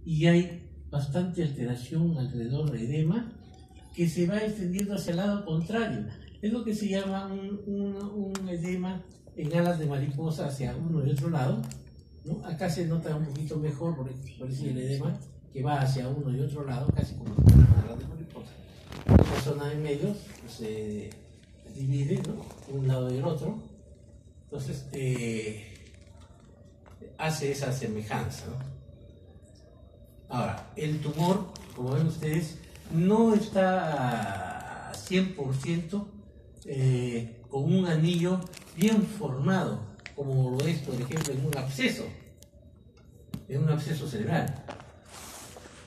y hay bastante alteración alrededor del edema que se va extendiendo hacia el lado contrario. Es lo que se llama un edema en alas de mariposa hacia uno y otro lado, ¿no? Acá se nota un poquito mejor por decir el edema que va hacia uno y otro lado, casi como una alas de mariposa. Esta zona en medio se divide, ¿no?, un lado y el otro. Entonces hace esa semejanza, ¿no? Ahora, el tumor, como ven ustedes, no está 100% con un anillo bien formado, como lo es, por ejemplo, en un absceso cerebral.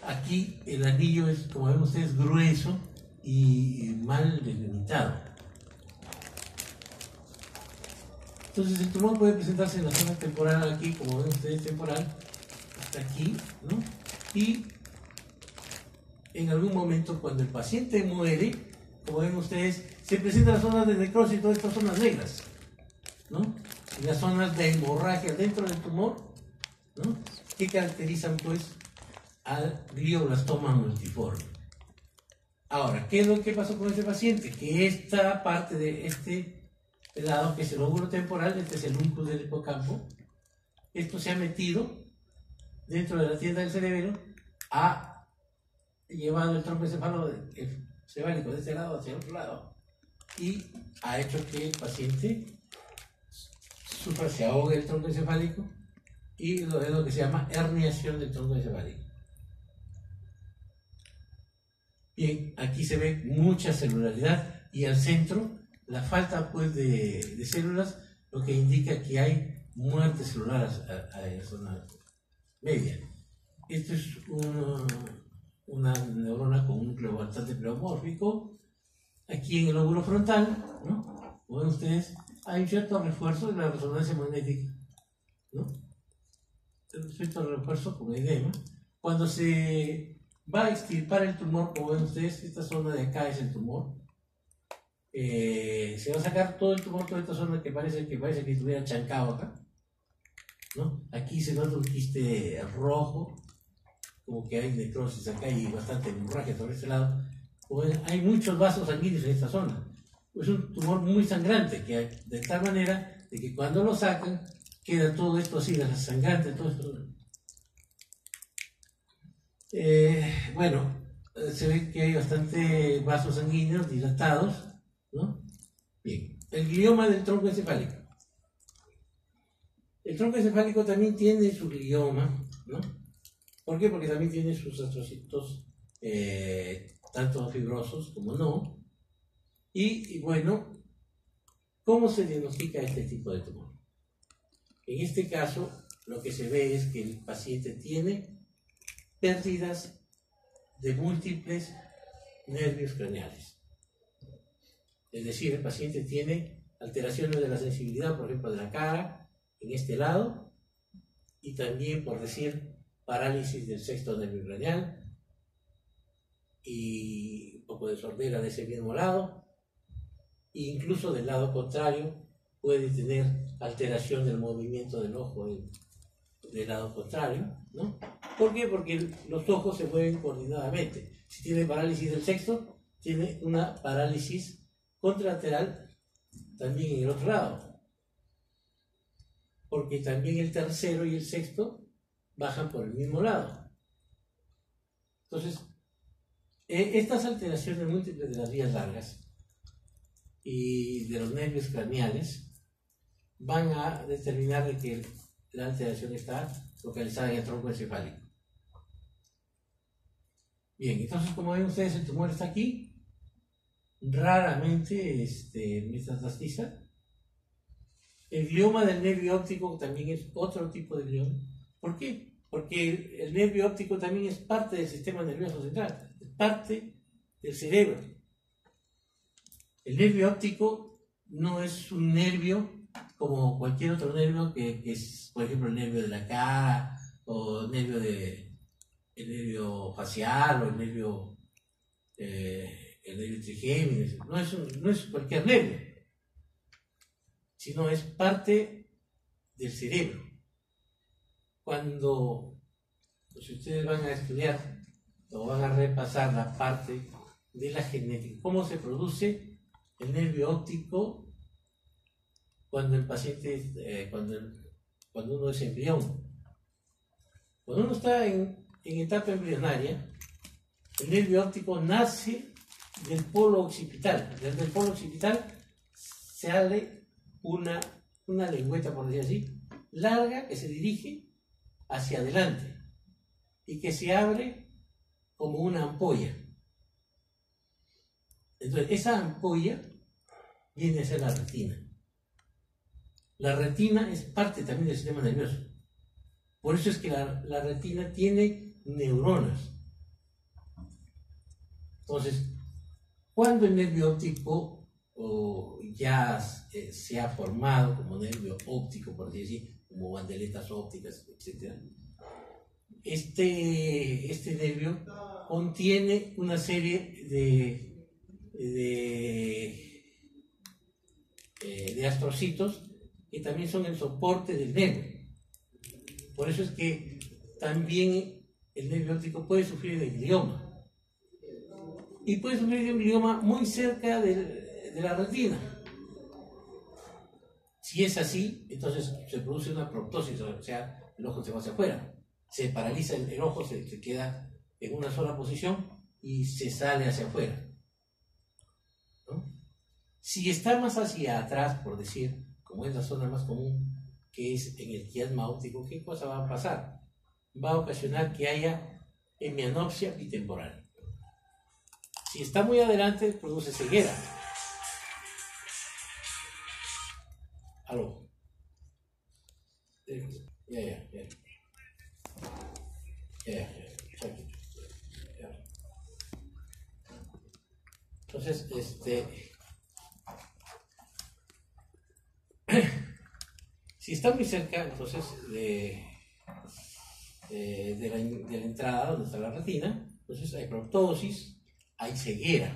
Aquí el anillo es, como ven ustedes, grueso y mal delimitado. Entonces el tumor puede presentarse en la zona temporal aquí, como ven ustedes, temporal, hasta aquí, ¿no? Y en algún momento, cuando el paciente muere, como ven ustedes, se presentan las zonas de necrosis, todas estas zonas negras, ¿no? Y las zonas de hemorragia dentro del tumor, ¿no?, que caracterizan pues al glioblastoma multiforme. Ahora, ¿qué es lo que pasó con este paciente? Que esta parte de este lado, que es el óvulo temporal, este es el núcleo del hipocampo, esto se ha metido dentro de la tienda del cerebro, ha llevado el tronco encefálico de este lado hacia el otro lado y ha hecho que el paciente sufra, se ahogue el tronco encefálico, y es lo que se llama herniación del tronco encefálico. Bien, aquí se ve mucha celularidad y al centro la falta pues de células, lo que indica que hay muerte celular a la zona media. Esto es una neurona con un núcleo bastante pleomórfico. Aquí en el lóbulo frontal, ¿no?, como ven ustedes, hay un cierto refuerzo de la resonancia magnética, ¿no?, un cierto refuerzo con edema. Cuando se va a extirpar el tumor, como ven ustedes, esta zona de acá es el tumor. Se va a sacar todo el tumor, toda esta zona que parece que estuviera chancado acá, ¿no? Aquí se nota un quiste rojo, como que hay necrosis acá y bastante hemorragia por este lado. Hay muchos vasos sanguíneos en esta zona. Es un tumor muy sangrante, que de tal manera de que cuando lo sacan queda todo esto así, sangrante, todo esto. Bueno, se ve que hay bastante vasos sanguíneos dilatados, ¿no? Bien, el glioma del tronco encefálico. El tronco encefálico también tiene su glioma, ¿no? ¿Por qué? Porque también tiene sus astrocitos, tanto fibrosos como no. Y bueno, ¿cómo se diagnostica este tipo de tumor? En este caso, lo que se ve es que el paciente tiene pérdidas de múltiples nervios craneales. Es decir, el paciente tiene alteraciones de la sensibilidad, por ejemplo, de la cara, en este lado, y también, por decir, parálisis del sexto nervio craneal, y un poco de sordera de ese mismo lado, e incluso del lado contrario puede tener alteración del movimiento del ojo del lado contrario, ¿no? ¿Por qué? Porque los ojos se mueven coordinadamente. Si tiene parálisis del sexto, tiene una parálisis contralateral también en el otro lado, porque también el tercero y el sexto bajan por el mismo lado. Entonces, estas alteraciones múltiples de las vías largas y de los nervios craneales van a determinar de que la alteración está localizada en el tronco encefálico. Bien, entonces, como ven ustedes, el tumor está aquí, raramente metastastiza. El glioma del nervio óptico también es otro tipo de glioma. ¿Por qué? Porque el nervio óptico también es parte del sistema nervioso central, es parte del cerebro. El nervio óptico no es un nervio como cualquier otro nervio que es, por ejemplo, el nervio de la cara, o el nervio facial, o el nervio trigémino. No es cualquier nervio, sino es parte del cerebro. Cuando pues ustedes van a estudiar o van a repasar la parte de la genética, cómo se produce el nervio óptico cuando el paciente, cuando uno es embrión. Cuando uno está en etapa embrionaria, el nervio óptico nace del polo occipital. Desde el polo occipital sale una lengüeta, por decir así, larga, que se dirige hacia adelante y que se abre como una ampolla. Entonces, esa ampolla viene a ser la retina. La retina es parte también del sistema nervioso. Por eso es que la retina tiene neuronas. Entonces, cuando el nervio óptico ya se ha formado como nervio óptico, por decir, como bandeletas ópticas, etc., este nervio contiene una serie de astrocitos que también son el soporte del nervio. Por eso es que también el nervio óptico puede sufrir de glioma. Y puede sufrir de un glioma muy cerca de la retina. Si es así, entonces se produce una proptosis, o sea, el ojo se va hacia afuera. Se paraliza el ojo, se queda en una sola posición y se sale hacia afuera, ¿no? Si está más hacia atrás, por decir, como es la zona más común, que es en el quiasma óptico, ¿qué cosa va a pasar? Va a ocasionar que haya hemianopsia bitemporal. Si está muy adelante, produce ceguera. Aló. Ya. Entonces, si está muy cerca, entonces, de la entrada donde está la retina, entonces hay proptosis, hay ceguera.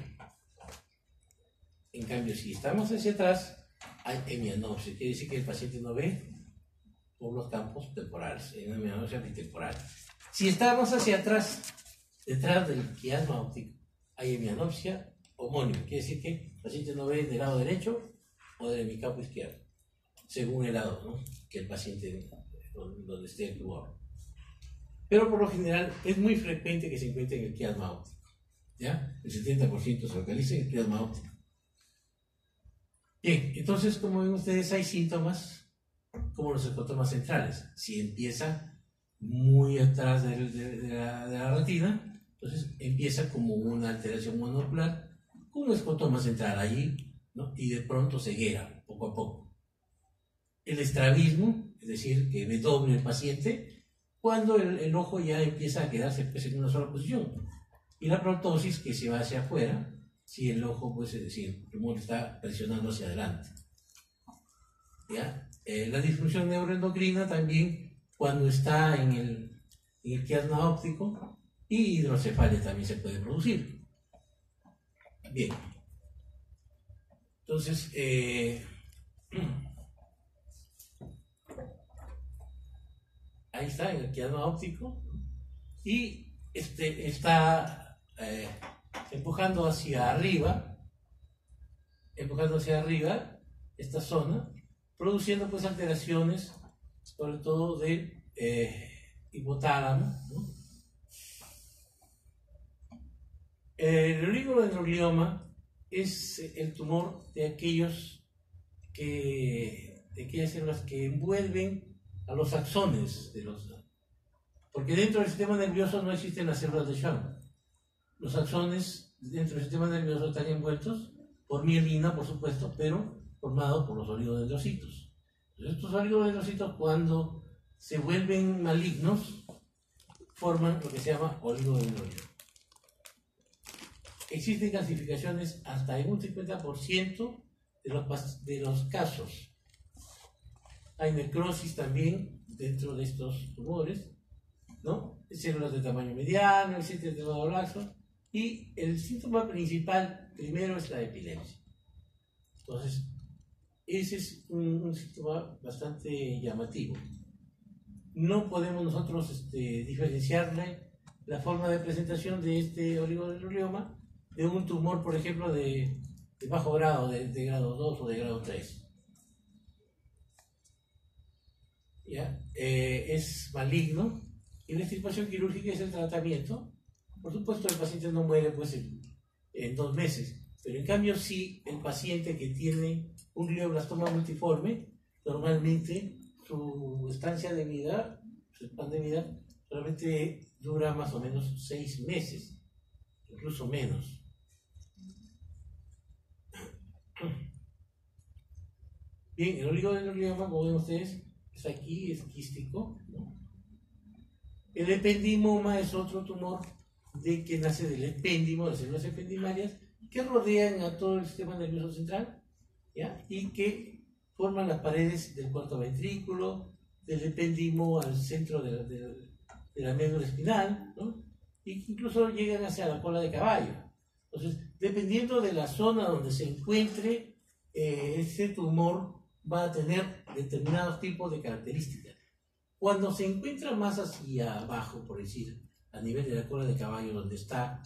En cambio, si estamos hacia atrás, hay hemianopsia. Quiere decir que el paciente no ve por los campos temporales, hay una hemianopsia bitemporal. Si estamos hacia atrás, detrás del quiasma óptico, hay hemianopsia homónima. Quiere decir que el paciente no ve del lado derecho o del hemicampo izquierdo, según el lado, ¿no?, que el paciente, donde esté el tumor. Pero por lo general es muy frecuente que se encuentre en el quiasma óptico. ¿Ya? El 70% se localiza en el quiasma óptico. Bien, entonces, como ven ustedes, hay síntomas como los escotomas centrales. Si empieza muy atrás de la retina, entonces empieza como una alteración monocular, con un escotoma central allí, ¿no?, y de pronto ceguera, poco a poco. El estrabismo, es decir, que ve doble el paciente, cuando el ojo ya empieza a quedarse, pues, en una sola posición. Y la proptosis, que se va hacia afuera, si el ojo, pues, es decir, el tumor está presionando hacia adelante. ¿Ya? La disfunción neuroendocrina también, cuando está en el quiasma óptico, y hidrocefalia también se puede producir. Bien. Entonces, ahí está, en el quiasma óptico, y está empujando hacia arriba esta zona, produciendo, pues, alteraciones, sobre todo de hipotálamo, ¿no? El oligodendroglioma es el tumor de aquellas células que envuelven a los axones porque dentro del sistema nervioso no existen las células de Schwann. Los axones dentro del sistema nervioso están envueltos por mielina, por supuesto, pero formados por los oligodendrocitos. Estos oligodendrocitos, cuando se vuelven malignos, forman lo que se llama oligodendroglioma. Existen clasificaciones hasta en un 50% de los casos. Hay necrosis también dentro de estos tumores, ¿no? Células de tamaño mediano, existe el temado laxo, y el síntoma principal primero es la epilepsia. Entonces, ese es un síntoma bastante llamativo. no podemos nosotros diferenciarle la forma de presentación de este oligodendroglioma de un tumor, por ejemplo, de bajo grado, de grado 2 o de grado 3. ¿Ya? Es maligno y la extirpación quirúrgica es el tratamiento. Por supuesto, el paciente no muere pues en 2 meses, pero en cambio sí el paciente que tiene un glioblastoma multiforme, normalmente su estancia de vida, su span de vida, solamente dura más o menos 6 meses, incluso menos. Bien, el oligodendroglioma, como ven ustedes, es aquí, es quístico, ¿no? El ependimoma es otro tumor que nace del epéndimo, de células ependimarias, que rodean a todo el sistema nervioso central, ¿ya? Y que forman las paredes del cuarto ventrículo, del epéndimo al centro de la médula espinal, ¿no? Y que incluso llegan hacia la cola de caballo. Entonces, dependiendo de la zona donde se encuentre, ese tumor va a tener determinados tipos de características. Cuando se encuentra más hacia abajo, por decir, a nivel de la cola de caballo, donde está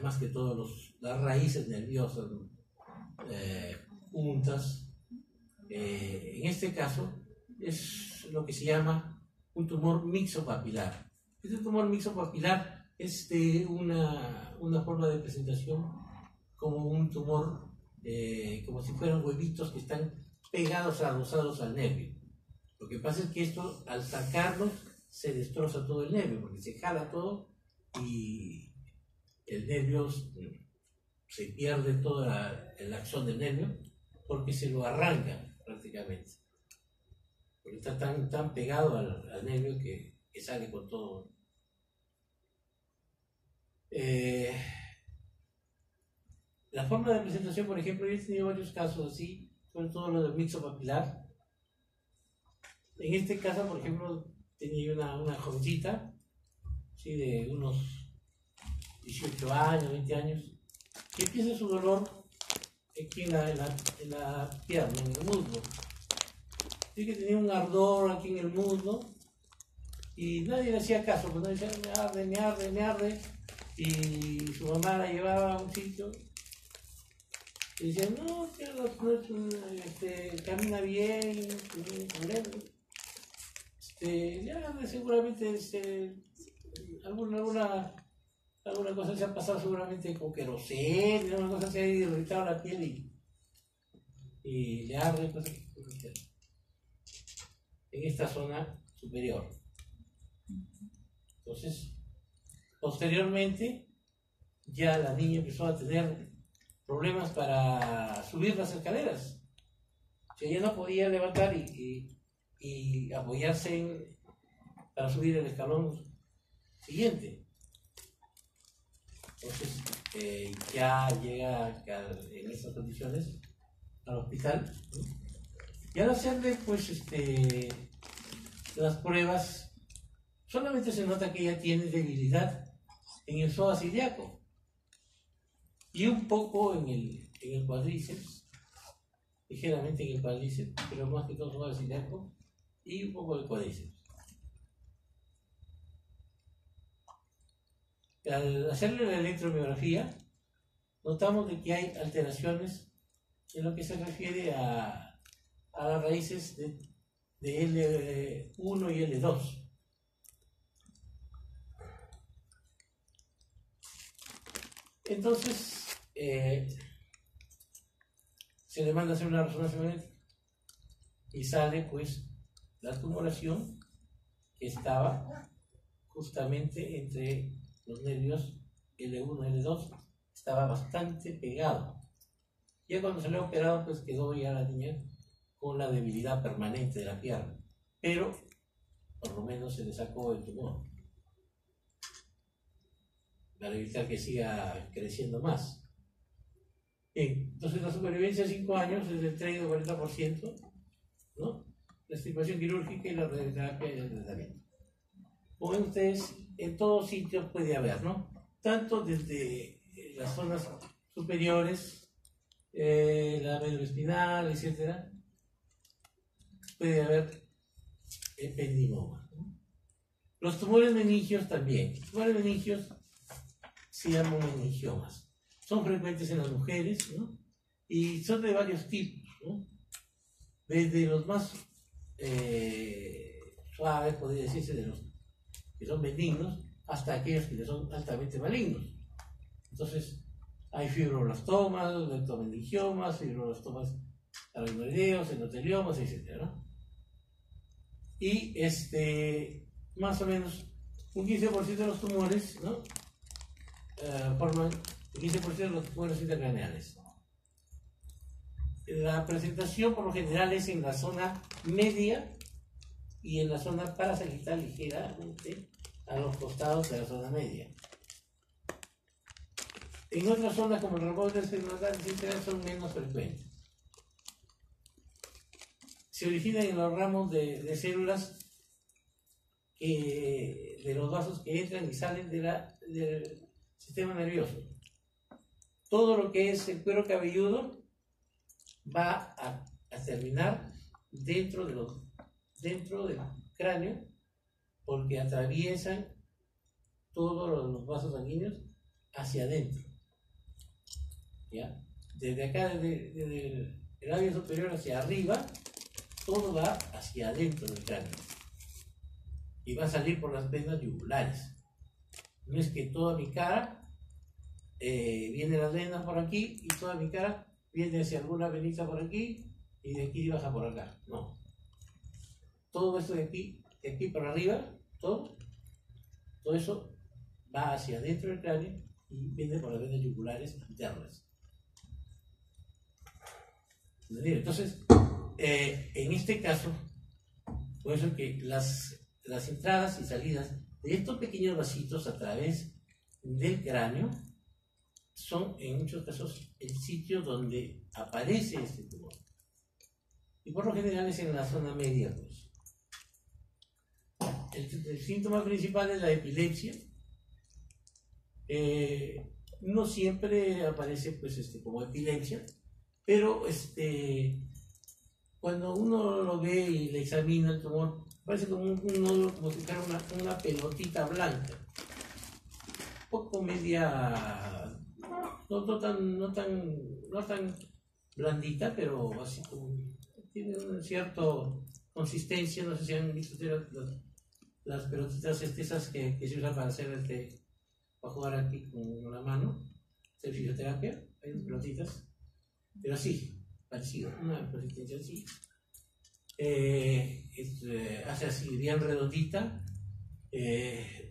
más que todo las raíces nerviosas juntas, en este caso es lo que se llama un tumor mixopapilar. Este tumor mixopapilar es de una forma de presentación como un tumor, como si fueran huevitos que están pegados, adosados al nervio. Lo que pasa es que esto, al sacarlos, se destroza todo el nervio, porque se jala todo y el nervio se pierde toda la acción del nervio, porque se lo arranca prácticamente. Porque está tan pegado al nervio que sale con todo. La forma de presentación, por ejemplo, yo he tenido varios casos así, sobre todo lo del mixopapilar. En este caso, por ejemplo, tenía una jovencita, ¿sí? De unos 18 años, 20 años, que empieza su dolor aquí en la pierna, en el muslo. Así que tenía un ardor aquí en el muslo y nadie le hacía caso, pues nadie decía, me arde, y su mamá la llevaba a un sitio y decía, no, camina bien, ya seguramente alguna cosa se ha pasado seguramente con queroseno, alguna cosa se ha irritado la piel y le arde cosas en esta zona superior. Entonces, posteriormente, ya la niña empezó a tener problemas para subir las escaleras. O sea, ella no podía levantar y apoyarse para subir el escalón siguiente. Entonces, ya llega en estas condiciones al hospital, ¿no? Y al hacerle pues las pruebas, solamente se nota que ella tiene debilidad en el psoas ilíaco y un poco en el cuádriceps, ligeramente en el cuádriceps, pero más que todo psoas ilíaco y un poco de cuádriceps. Al hacerle la electromiografía, notamos de que hay alteraciones en lo que se refiere a las raíces de L1 y L2. Entonces, se le manda a hacer una resonancia magnética y sale pues la tumoración que estaba justamente entre los nervios L1 y L2, estaba bastante pegado. Ya cuando se le ha operado, pues quedó ya la niña con la debilidad permanente de la pierna, pero por lo menos se le sacó el tumor para evitar que siga creciendo más. Bien, entonces la supervivencia a 5 años es del 30 o 40%, ¿no? La extirpación quirúrgica y la radioterapia y el tratamiento. Como ven ustedes, en todos sitios puede haber, ¿no? Tanto desde las zonas superiores, la médula espinal, etc., puede haber ependimoma, ¿no? Los tumores meningios también. Los tumores meningios se llaman meningiomas. Son frecuentes en las mujeres, ¿no? Y son de varios tipos, ¿no? Desde los más suaves, podría decirse, de los que son benignos, hasta aquellos que son altamente malignos. Entonces, hay fibroblastomas, leptomeningiomas, fibroblastomas aracnoideos, endoteliomas, etc., ¿no? Y más o menos un 15% de los tumores, ¿no? Forman el 15% de los tumores intracraneales. La presentación por lo general es en la zona media y en la zona parasagital ligeramente a los costados de la zona media. En otras zonas como el rebote celular, etc., son menos frecuentes. Se originan en los ramos de células de los vasos que entran y salen del sistema nervioso. Todo lo que es el cuero cabelludo va a terminar dentro del cráneo, porque atraviesan todos los vasos sanguíneos hacia adentro. ¿Ya? Desde acá, desde el labio superior hacia arriba, todo va hacia adentro del cráneo y va a salir por las venas yugulares. No es que toda mi cara viene las venas por aquí y toda mi cara viene hacia alguna venita por aquí y de aquí baja por acá. No. Todo esto de aquí para arriba, todo eso va hacia adentro del cráneo y viene por las venas yugulares internas. Entonces, en este caso, por eso que las entradas y salidas de estos pequeños vasitos a través del cráneo son en muchos casos el sitio donde aparece este tumor. Y por lo general es en la zona media, pues. El síntoma principal es la epilepsia. No siempre aparece pues como epilepsia, pero cuando uno lo ve y le examina el tumor, parece como un nódulo, como si fuera una pelotita blanca, un poco media, no tan blandita, pero así como tiene una cierta consistencia. No sé si han visto las pelotitas esas que se usan para hacer para jugar aquí con la mano, hacer fisioterapia. Hay unas pelotitas, pero así, parecido, una consistencia así. Hace así, bien redondita,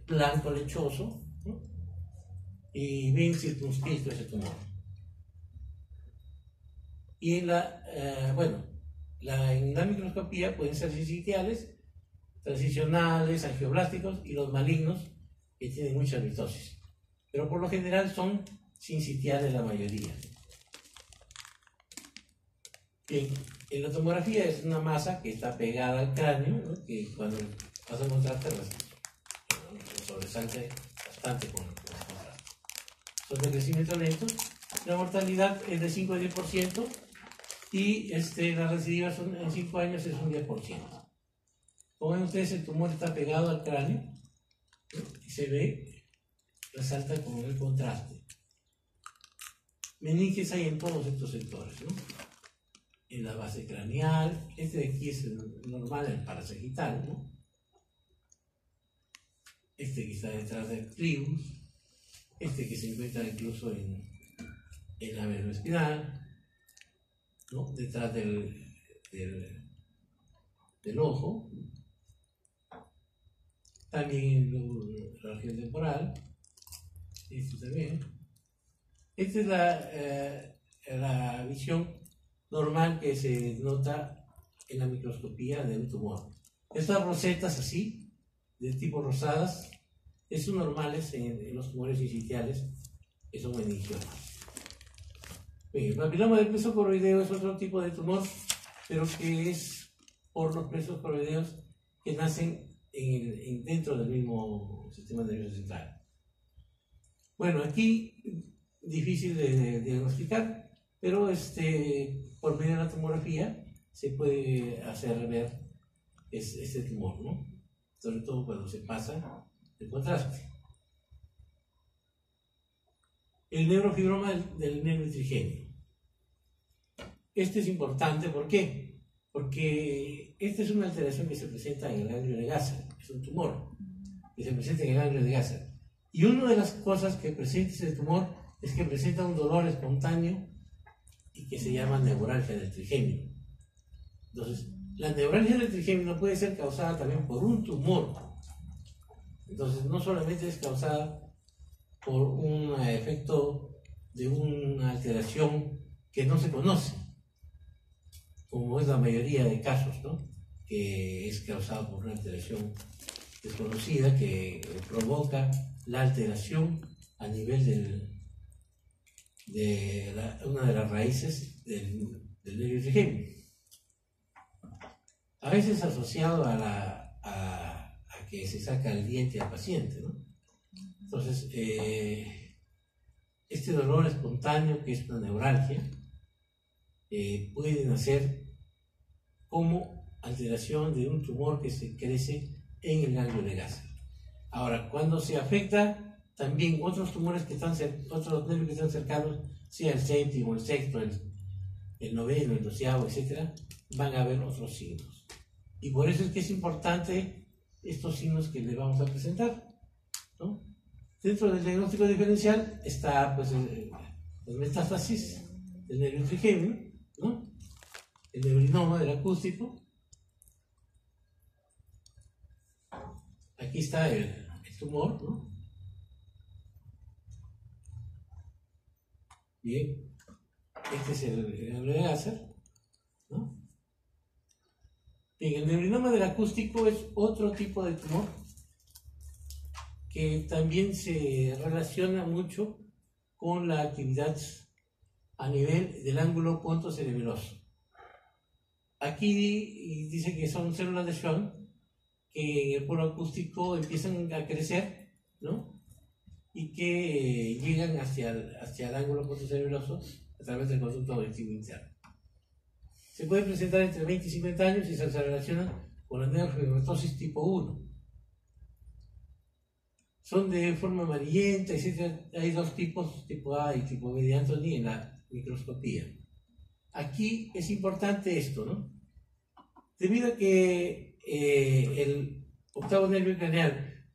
blanco lechoso, ¿no? Y bien circunscrito ese tumor. Y en la microscopía pueden ser sincitiales, transicionales, angioblásticos y los malignos que tienen mucha mitosis. Pero por lo general son sincitiales la mayoría. Bien, en la tomografía es una masa que está pegada al cráneo, ¿no? Que cuando vas a encontrarte sobresalte bastante con los contrastes. Son de crecimiento lento. La mortalidad es de 5 a 10% y las recidivas en 5 años es un 10%. Como ven ustedes, el tumor está pegado al cráneo, ¿no? Y se ve, resalta con el contraste. Meninges hay en todos estos sectores, ¿no? En la base craneal, de aquí es el normal, el parasagital, ¿no? Que está detrás del tribus, que se encuentra incluso en la menoespinal, ¿no? Detrás del ojo, también en la región temporal, también. Esta es la visión normal que se nota en la microscopía de un tumor. Estas rosetas así, de tipo rosadas, son normales en los tumores sincitiales, que son meningiomas. El papiloma del plexo coroideo es otro tipo de tumor, pero que es por los plexos coroideos que nacen dentro del mismo sistema nervioso central. Bueno, aquí difícil de diagnosticar, pero por medio de la tomografía se puede hacer ver este tumor, ¿no? sobre todo cuando se pasa el contraste. El neurofibroma del nervio trigémino. Este es importante, ¿por qué? Porque esta es una alteración que se presenta en el ganglio de Gasser, es un tumor que se presenta en el ganglio de Gasser. Y una de las cosas que presenta ese tumor es que presenta un dolor espontáneo y que se llama neuralgia del trigémino. Entonces, la neuralgia del trigémino puede ser causada también por un tumor. Entonces, no solamente es causada por un efecto de una alteración que no se conoce, como es la mayoría de casos, ¿no? Que es causado por una alteración desconocida que provoca la alteración a nivel de una de las raíces del nervio trigémino. A veces asociado a que se saca el diente al paciente, ¿no? Entonces, este dolor espontáneo, que es una neuralgia, puede nacer como alteración de un tumor que se crece en el ganglio de Gasser. Ahora, cuando se afecta también otros tumores que están otros nervios que están cercanos, sea el séptimo, el sexto, el noveno, el doceavo, etc., van a haber otros signos. Y por eso es que es importante estos signos que le vamos a presentar, ¿no? Dentro del diagnóstico diferencial está pues las metástasis del nervio trigémino, ¿no? El neurinoma del acústico. Aquí está el tumor, ¿no? Bien, este es el ganglio de Gasser, ¿no? Bien, el neurinoma del acústico es otro tipo de tumor que también se relaciona mucho con la actividad a nivel del ángulo pontocerebroso. Aquí dice que son células de Schwann que en el polo acústico empiezan a crecer, ¿no? Y que llegan hacia el ángulo pontocerebroso a través del conducto auditivo interno. Se puede presentar entre 20 y 50 años y se relaciona con la neurofibromatosis tipo 1. Son de forma amarillenta, etc. Hay dos tipos, tipo A y tipo B de Anthony en la microscopía. Aquí es importante esto, ¿no? Debido a que el octavo nervio craneal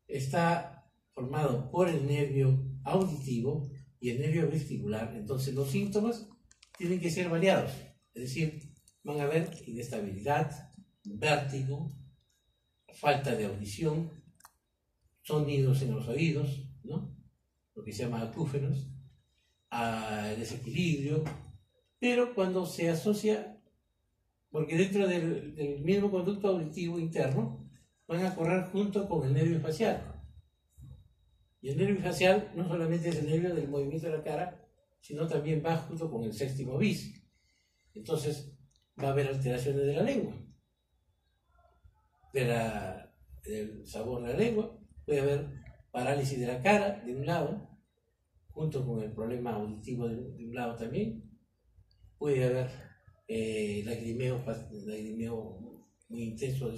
está formado por el nervio auditivo y el nervio vestibular, entonces los síntomas tienen que ser variados, es decir, van a haber inestabilidad, vértigo, falta de audición, sonidos en los oídos, ¿no? Lo que se llama acúfenos, desequilibrio, pero cuando se asocia, porque dentro del mismo conducto auditivo interno van a correr junto con el nervio facial. Y el nervio facial no solamente es el nervio del movimiento de la cara, sino también va junto con el séptimo bis. Entonces va a haber alteraciones de la lengua, del sabor de la lengua, puede haber parálisis de la cara de un lado, junto con el problema auditivo de un lado también, puede haber lagrimeo muy intenso,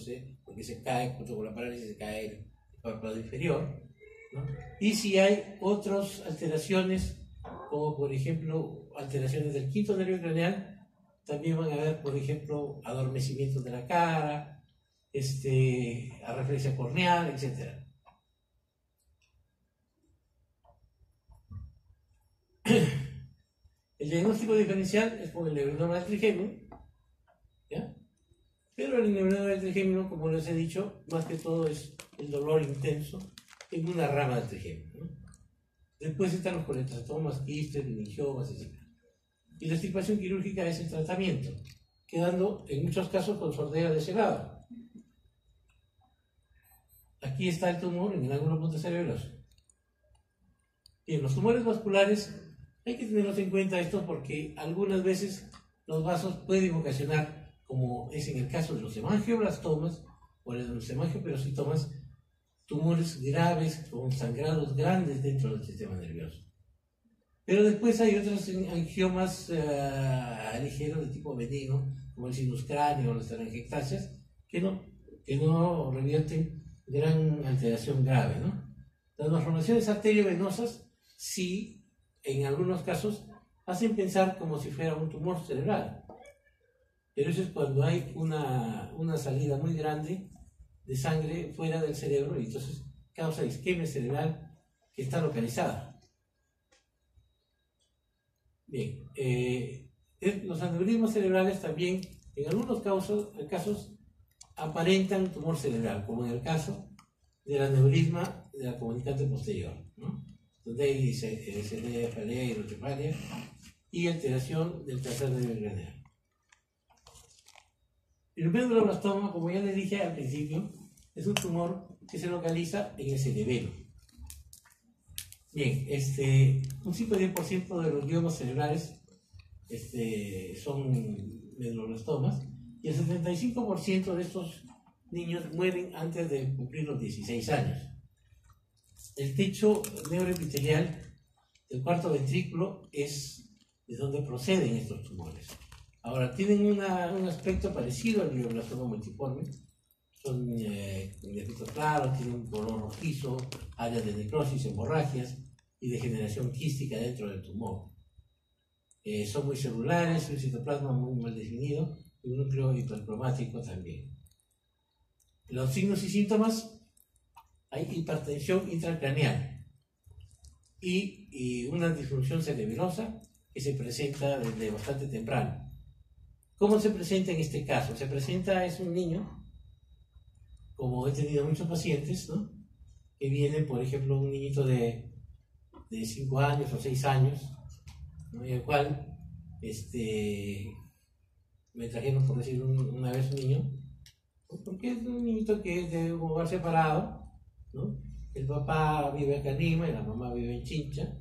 porque se cae, junto con la parálisis se cae el párpado inferior, ¿no? Y si hay otras alteraciones, como por ejemplo alteraciones del quinto nervio craneal, también van a haber, por ejemplo, adormecimientos de la cara, arreflexia corneal, etc. El diagnóstico diferencial es con el neurinoma del trigémino, ¿ya? Pero el neurinoma del trigémino, como les he dicho, más que todo es el dolor intenso en una rama del trigémino, ¿no? Después están los colestatomas, quistes, meningiomas, etc. Y la extirpación quirúrgica es el tratamiento, quedando en muchos casos con sordera de ese lado. Aquí está el tumor en el ángulo pontocerebroso. Bien, los tumores vasculares hay que tenerlos en cuenta esto porque algunas veces los vasos pueden ocasionar, como es en el caso de los hemangioblastomas o de los hemangioperocitomas, tumores graves con sangrados grandes dentro del sistema nervioso. Pero después hay otros angiomas ligeros de tipo benigno, como el sinus cráneo o las telangiectasias, que que no revierten gran alteración grave, ¿no? Las malformaciones arteriovenosas sí, en algunos casos, hacen pensar como si fuera un tumor cerebral. Pero eso es cuando hay una salida muy grande de sangre fuera del cerebro y entonces causa isquemia cerebral que está localizada. Bien, los aneurismas cerebrales también, en algunos casos aparentan tumor cerebral, como en el caso del aneurisma de la comunicante posterior, ¿no? Donde hay cefalia, hidrocefalia y alteración del tercer nivel renal. El medulloblastoma, como ya les dije al principio, es un tumor que se localiza en el cerebelo. Bien, un 5-10% de los gliomas cerebrales son medulloblastomas y el 75% de estos niños mueren antes de cumplir los 16 años. El techo neuroepitelial del cuarto ventrículo es de donde proceden estos tumores. Ahora, tienen un aspecto parecido al glioblastoma multiforme. Son defectos claros, tienen un color rojizo, áreas de necrosis, hemorragias y degeneración quística dentro del tumor. Son muy celulares, un citoplasma muy mal definido y un núcleo hipercromático también. Los signos y síntomas: hay hipertensión intracraneal y una disfunción cerebelosa que se presenta desde bastante temprano. ¿Cómo se presenta en este caso? Se presenta, es un niño, como he tenido muchos pacientes, ¿no? Que vienen, por ejemplo, un niñito de 5 años o 6 años, ¿no? En el cual me trajeron, por decir una vez, un niño, porque es un niñito que es de un hogar separado, ¿no? El papá vive acá en Lima y la mamá vive en Chincha,